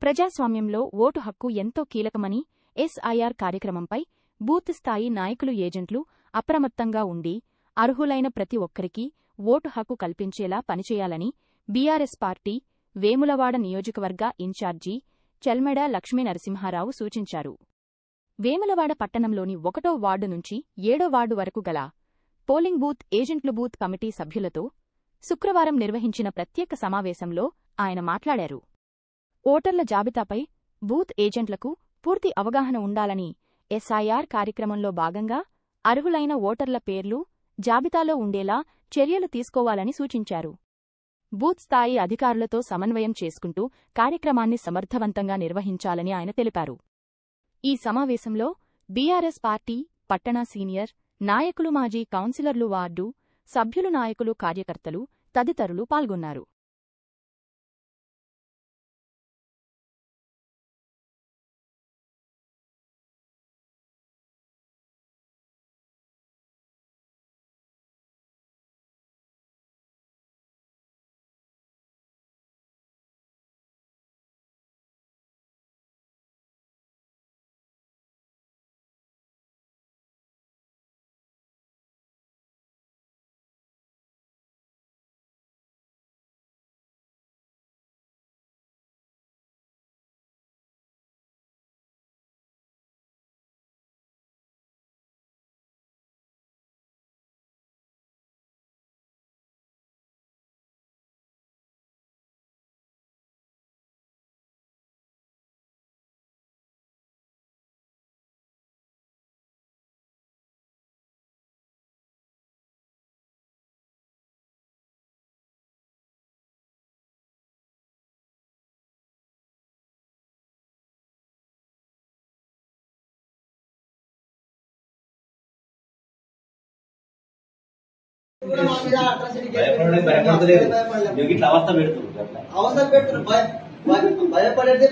ప్రజాస్వామ్యంలో ఓటు హక్కు ఎంతో కీలకమని ఎస్ఐఆర్ కార్యక్రమంపై బూత్ స్థాయి నాయకులు ఏజెంట్లు అప్రమత్తంగా ఉండి అర్హులైన ప్రతి ఒక్కరికీ ఓటు హక్కు కల్పించేలా పనిచేయాలని బీఆర్ఎస్ పార్టీ వేములవాడ నియోజకవర్గ ఇన్ఛార్జి చెల్మెడ లక్ష్మీనరసింహారావు సూచించారు. వేములవాడ పట్టణంలోని 1వ వార్డు నుంచి 7వ వార్డు వరకు గల పోలింగ్ బూత్ ఏజెంట్లు బూత్ కమిటీ సభ్యులతో శుక్రవారం నిర్వహించిన ప్రత్యేక సమావేశంలో ఆయన మాట్లాడారు. ఓటర్ల జాబితాపై బూత్ ఏజెంట్లకు పూర్తి అవగాహన ఉండాలని, ఎస్ఐఆర్ కార్యక్రమంలో భాగంగా అర్హులైన ఓటర్ల పేర్లు జాబితాలో ఉండేలా చర్యలు తీసుకోవాలని సూచించారు. బూత్ స్థాయి అధికారులతో సమన్వయం చేసుకుంటూ కార్యక్రమాన్ని సమర్థవంతంగా నిర్వహించాలని ఆయన తెలిపారు. ఈ సమావేశంలో బీఆర్ఎస్ పార్టీ పట్టణ సీనియర్ నాయకులు, మాజీ కౌన్సిలర్లు, వార్డు సభ్యులు, నాయకులు, కార్యకర్తలు తదితరులు పాల్గొన్నారు. అవస్థ పెడుతున్నారు భయపడేది